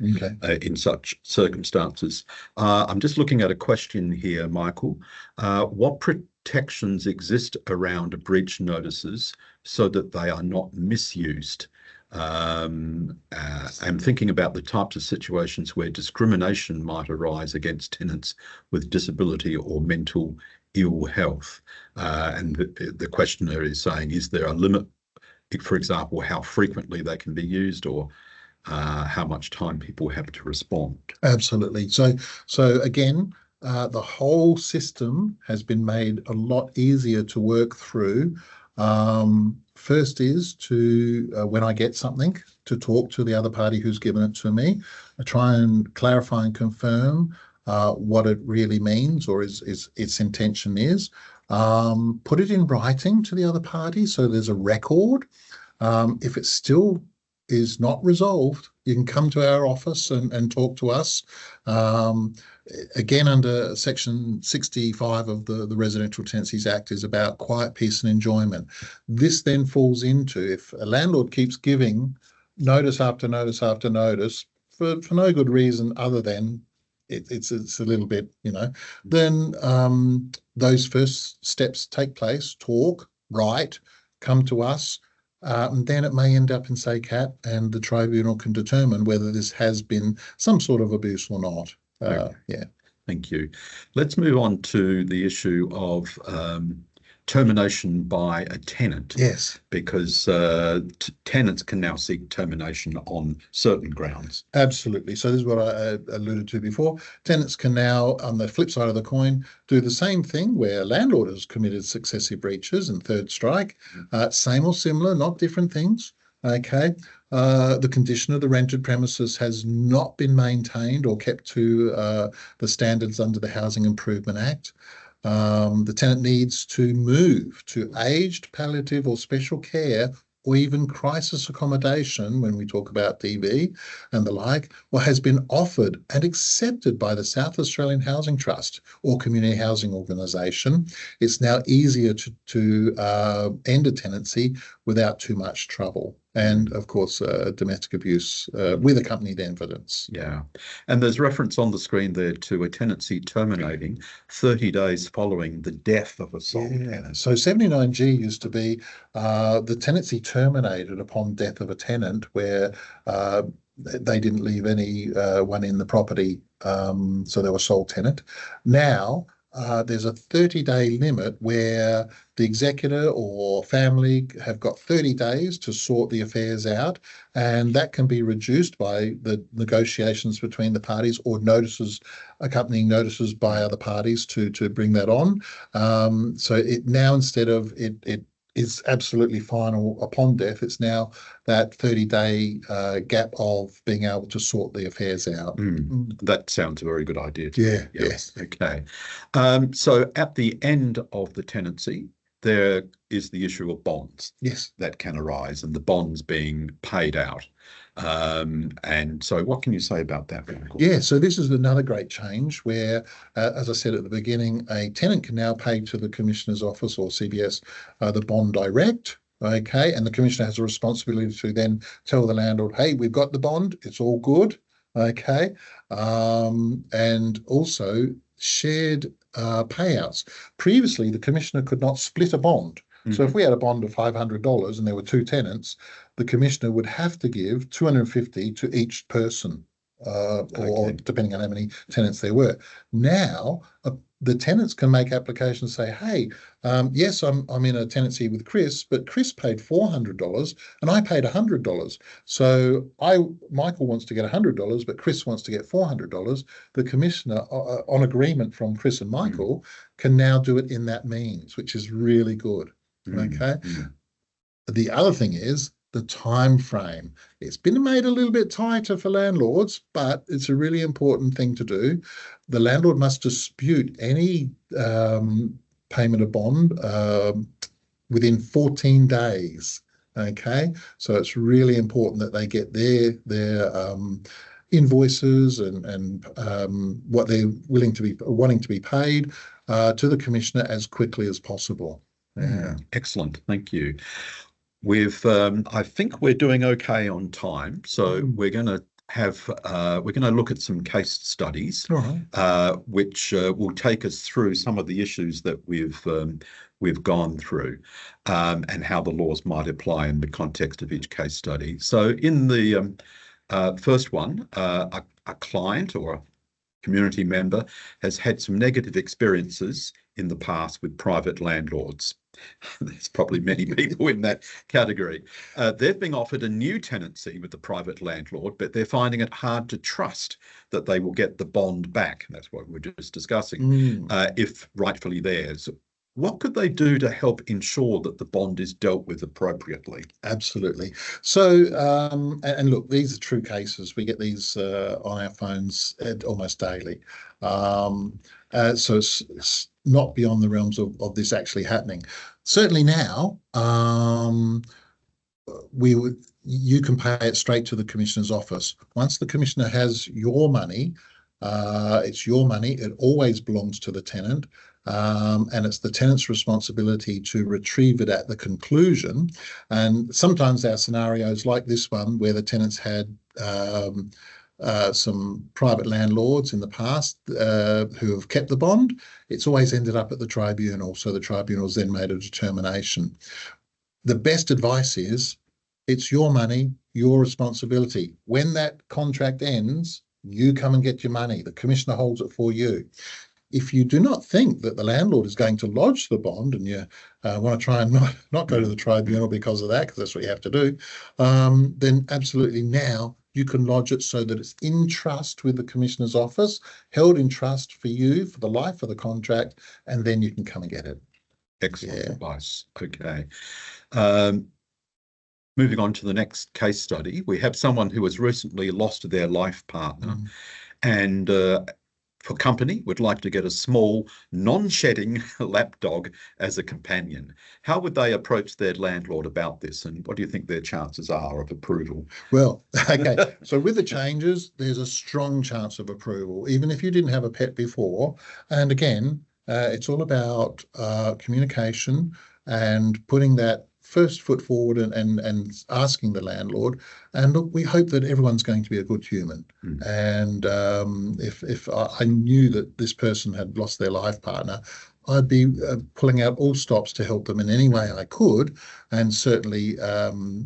in such circumstances. I'm just looking at a question here, Michael. What protections exist around breach notices so that they are not misused? I'm thinking about the types of situations where discrimination might arise against tenants with disability or mental ill health. And the questioner is saying, is there a limit, for example, how frequently they can be used, or how much time people have to respond? Absolutely. So again, the whole system has been made a lot easier to work through. First is to, when I get something, to talk to the other party who's given it to me. I try and clarify and confirm what it really means, or its intention is. Put it in writing to the other party so there's a record. If it still is not resolved, you can come to our office and talk to us. Again, under Section 65 of the Residential Tenancies Act is about quiet, peace and enjoyment. This then falls into, if a landlord keeps giving notice after notice after notice for no good reason other than it's a little bit, then those first steps take place: talk, write, come to us. And then it may end up in SACAT, and the tribunal can determine whether this has been some sort of abuse or not. Yeah. Thank you. Let's move on to the issue of termination by a tenant. Yes. Because tenants can now seek termination on certain grounds. Absolutely. So this is what I alluded to before. Tenants can now, on the flip side of the coin, do the same thing where a landlord has committed successive breaches and third strike. Same or similar, not different things. Okay. The condition of the rented premises has not been maintained or kept to the standards under the Housing Improvement Act. The tenant needs to move to aged, palliative or special care, or even crisis accommodation when we talk about DV and the like, or has been offered and accepted by the South Australian Housing Trust or Community Housing Organisation. It's now easier to end a tenancy without too much trouble. And of course, domestic abuse with accompanied evidence. Yeah. And there's reference on the screen there to a tenancy terminating 30 days following the death of a sole tenant. So 79G used to be the tenancy terminated upon death of a tenant where they didn't leave anyone in the property, so they were sole tenant. Now, there's a 30-day limit where the executor or family have got 30 days to sort the affairs out, and that can be reduced by the negotiations between the parties or accompanying notices by other parties to bring that on. So it now, instead of it is absolutely final upon death, it's now that 30-day gap of being able to sort the affairs out. That sounds a very good idea. Yeah. Yes. Okay. So at the end of the tenancy, there is the issue of bonds. Yes. That can arise, and the bonds being paid out. And so what can you say about that, Michael? Yeah, so this is another great change where, as I said at the beginning, a tenant can now pay to the Commissioner's Office or CBS the bond direct. Okay, and the Commissioner has a responsibility to then tell the landlord, hey, we've got the bond, it's all good. Okay, and also shared payouts. Previously, the Commissioner could not split a bond. So if we had a bond of $500 and there were two tenants, the Commissioner would have to give 250 to each person, or depending on how many tenants there were. Now, the tenants can make applications, say, hey, yes, I'm in a tenancy with Chris, but Chris paid $400 and I paid $100. So Michael wants to get $100, but Chris wants to get $400. The Commissioner, on agreement from Chris and Michael, can now do it in that means, which is really good. Okay. The other thing is the time frame. It's been made a little bit tighter for landlords, but it's a really important thing to do. The landlord must dispute any payment of bond within 14 days. Okay, so it's really important that they get their invoices and what they're wanting to be paid to the Commissioner as quickly as possible. Yeah. Excellent. Thank you. I think we're doing okay on time, so we're going to look at some case studies, which will take us through some of the issues that we've gone through, and how the laws might apply in the context of each case study. So in the first one, a client or a community member has had some negative experiences in the past with private landlords. There's probably many people in that category. They've been offered a new tenancy with the private landlord, but they're finding it hard to trust that they will get the bond back. And that's what we're just discussing, if rightfully theirs. What could they do to help ensure that the bond is dealt with appropriately? Absolutely. So, and look, these are true cases. We get these on our phones almost daily. So it's not beyond the realms of this actually happening. Certainly now, you can pay it straight to the Commissioner's office. Once the Commissioner has your money, it's your money. It always belongs to the tenant. And it's the tenant's responsibility to retrieve it at the conclusion. And sometimes our scenarios like this one, where the tenants had some private landlords in the past who have kept the bond, it's always ended up at the tribunal. So the tribunal's then made a determination. The best advice is, it's your money, your responsibility. When that contract ends, you come and get your money. The Commissioner holds it for you. If you do not think that the landlord is going to lodge the bond, and you want to try and not go to the tribunal because of that, because that's what you have to do, then absolutely now you can lodge it so that it's in trust with the Commissioner's office, held in trust for you for the life of the contract, and then you can come and get it. Excellent advice. Okay. Moving on to the next case study, we have someone who has recently lost their life partner, and for company would like to get a small non-shedding lapdog as a companion. How would they approach their landlord about this, and what do you think their chances are of approval? Well, okay, so with the changes, there's a strong chance of approval, even if you didn't have a pet before. And again, it's all about communication and putting that first foot forward and asking the landlord. And look, we hope that everyone's going to be a good human. And if I knew that this person had lost their life partner, I'd be pulling out all stops to help them in any way I could, and certainly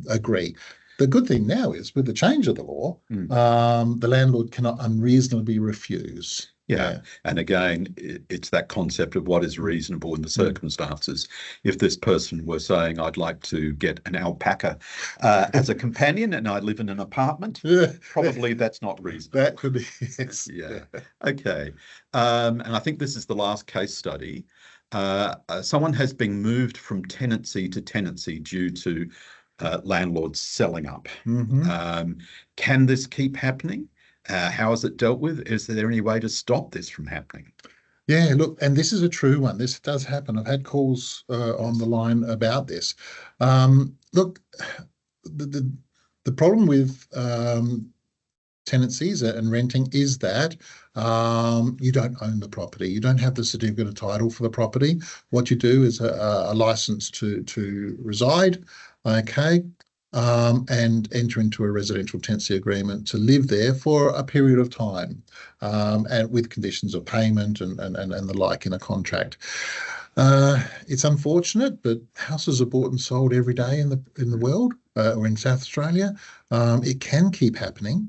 agree. The good thing now is, with the change of the law, the landlord cannot unreasonably refuse. Yeah. And again, it's that concept of what is reasonable in the circumstances. If this person were saying, I'd like to get an alpaca as a companion and I live in an apartment, probably that's not reasonable. That could be, yes. Yeah. Okay. And I think this is the last case study. Someone has been moved from tenancy to tenancy due to landlords selling up. Can this keep happening? How is it dealt with? Is there any way to stop this from happening? Yeah, look, and this is a true one. This does happen. I've had calls on the line about this. Look, The problem with tenancies and renting is that you don't own the property. You don't have the certificate of title for the property. What you do is a license to reside, okay, and enter into a residential tenancy agreement to live there for a period of time, and with conditions of payment and the like in a contract. It's unfortunate, but houses are bought and sold every day in the world, or in South Australia. It can keep happening.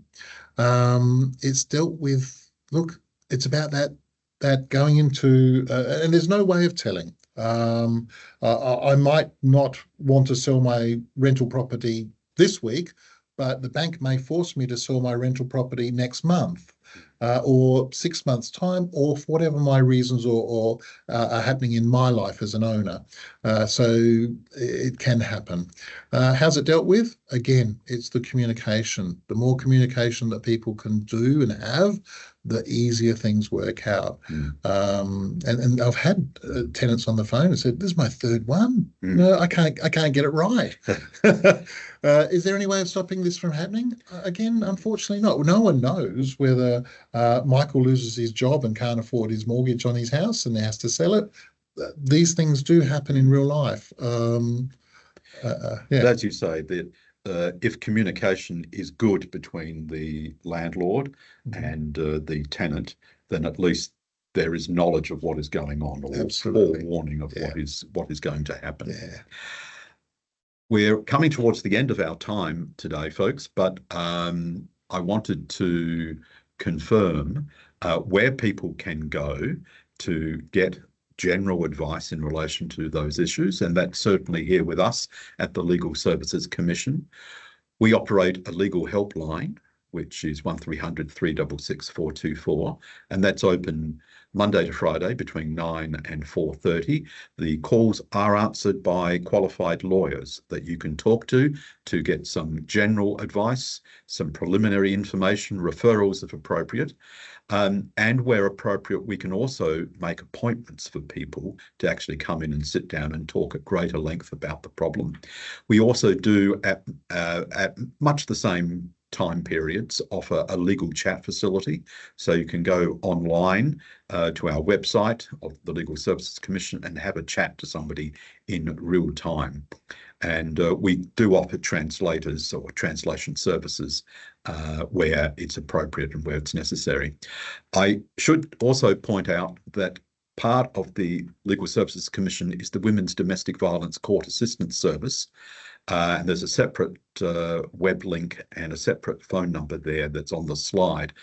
It's dealt with. Look, it's about that going into, and there's no way of telling. I might not want to sell my rental property this week, but the bank may force me to sell my rental property next month, or 6 months' time, or for whatever my reasons or are happening in my life as an owner. So it can happen. How's it dealt with? Again, it's the communication. The more communication that people can do and have, the easier things work out. And I've had tenants on the phone who said, "This is my third one. No, I can't get it right." Is there any way of stopping this from happening? Again, unfortunately not. No one knows whether Michael loses his job and can't afford his mortgage on his house and has to sell it. These things do happen in real life. Yeah. As you say, that if communication is good between the landlord and the tenant, then at least there is knowledge of what is going on, or warning of what is going to happen. Yeah. We're coming towards the end of our time today, folks, but I wanted to confirm where people can go to get general advice in relation to those issues, and that's certainly here with us at the Legal Services Commission. We operate a legal helpline, which is 1300 366 424, and that's open Monday to Friday between 9 and 4:30. The calls are answered by qualified lawyers that you can talk to get some general advice, some preliminary information, referrals if appropriate. And where appropriate, we can also make appointments for people to actually come in and sit down and talk at greater length about the problem. We also do, at much the same time periods, offer a legal chat facility. So you can go online to our website of the Legal Services Commission and have a chat to somebody in real time. And we do offer translators or translation services where it's appropriate and where it's necessary. I should also point out that part of the Legal Services Commission is the Women's Domestic Violence Court Assistance Service. And there's a separate web link and a separate phone number there that's on the slide.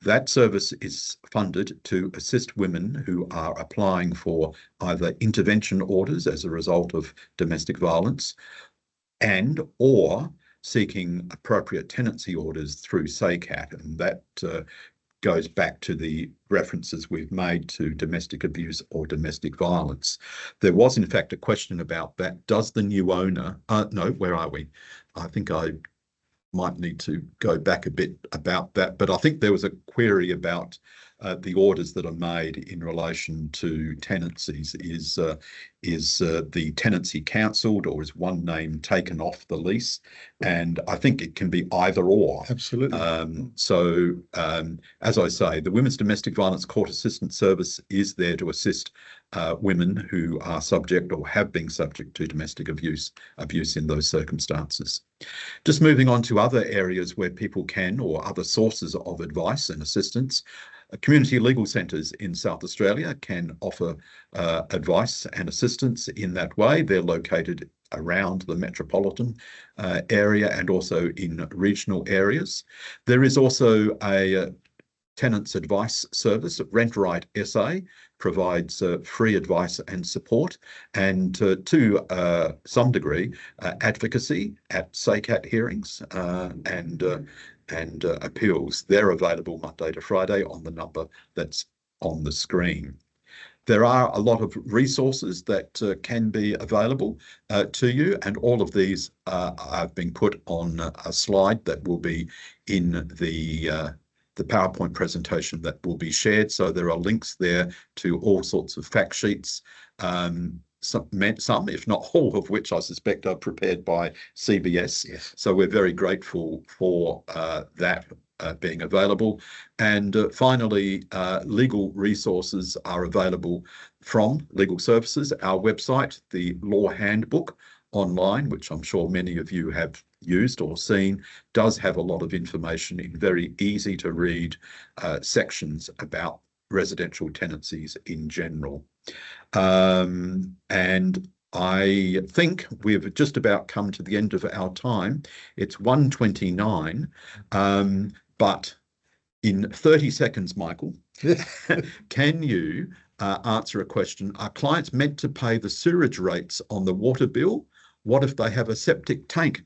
That service is funded to assist women who are applying for either intervention orders as a result of domestic violence or seeking appropriate tenancy orders through SACAT, and that goes back to the references we've made to domestic abuse or domestic violence. There was, in fact, a question about that. Does the new owner, no, where are we? I think I might need to go back a bit about that, but I think there was a query about the orders that are made in relation to tenancies. Is the tenancy cancelled, or is one name taken off the lease? And I think it can be either or. Absolutely. As I say, the Women's Domestic Violence Court Assistance Service is there to assist women who are subject or have been subject to domestic abuse in those circumstances. Just moving on to other areas where people can, or other sources of advice and assistance. Community legal centres in South Australia can offer advice and assistance in that way. They're located around the metropolitan area and also in regional areas. There is also a tenants advice service. Rent Right SA provides free advice and support, and to some degree advocacy at SACAT hearings and appeals. They're available Monday to Friday on the number that's on the screen. There are a lot of resources that can be available to you, and all of these have been put on a slide that will be in the PowerPoint presentation that will be shared. So there are links there to all sorts of fact sheets, some, if not all of which I suspect are prepared by CBS. Yes. So we're very grateful for that being available. And finally, legal resources are available from Legal Services. Our website, the Law Handbook online, which I'm sure many of you have used or seen, does have a lot of information in very easy to read sections about residential tenancies in general. And I think we've just about come to the end of our time. It's 1:29, but in 30 seconds, Michael, can you answer a question? Are clients meant to pay the sewerage rates on the water bill? What if they have a septic tank?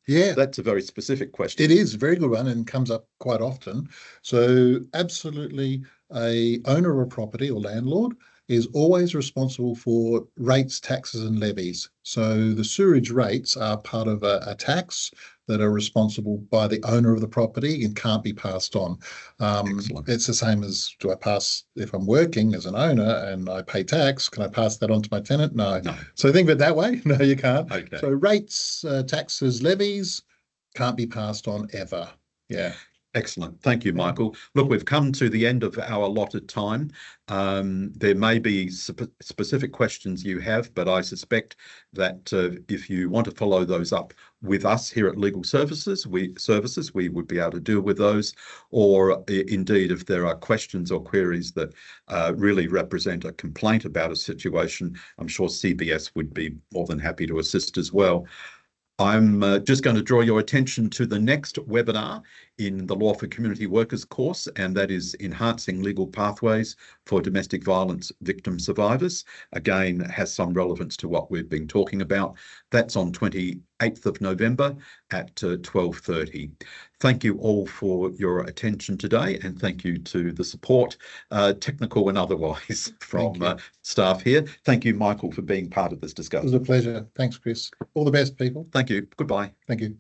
Yeah, that's a very specific question. It is a very good one and comes up quite often. So absolutely, a owner of a property or landlord is always responsible for rates, taxes and levies. So the sewerage rates are part of a tax that are responsible by the owner of the property and can't be passed on. It's the same as, do I pass, if I'm working as an owner and I pay tax, can I pass that on to my tenant? No. So think of it that way. No, you can't. Okay. So rates, taxes, levies can't be passed on ever. Yeah. Excellent. Thank you, Michael. Look, we've come to the end of our allotted time. There may be specific questions you have, but I suspect that if you want to follow those up with us here at Legal Services, we would be able to deal with those. Or indeed, if there are questions or queries that really represent a complaint about a situation, I'm sure CBS would be more than happy to assist as well. I'm just going to draw your attention to the next webinar in the Law for Community Workers course, and that is Enhancing Legal Pathways for Domestic Violence Victim Survivors. Again, has some relevance to what we've been talking about. That's on 28th of November at 12:30. Thank you all for your attention today, and thank you to the support, technical and otherwise, from staff here. Thank you, Michael, for being part of this discussion. It was a pleasure. Thanks, Chris. All the best, people. Thank you. Goodbye. Thank you.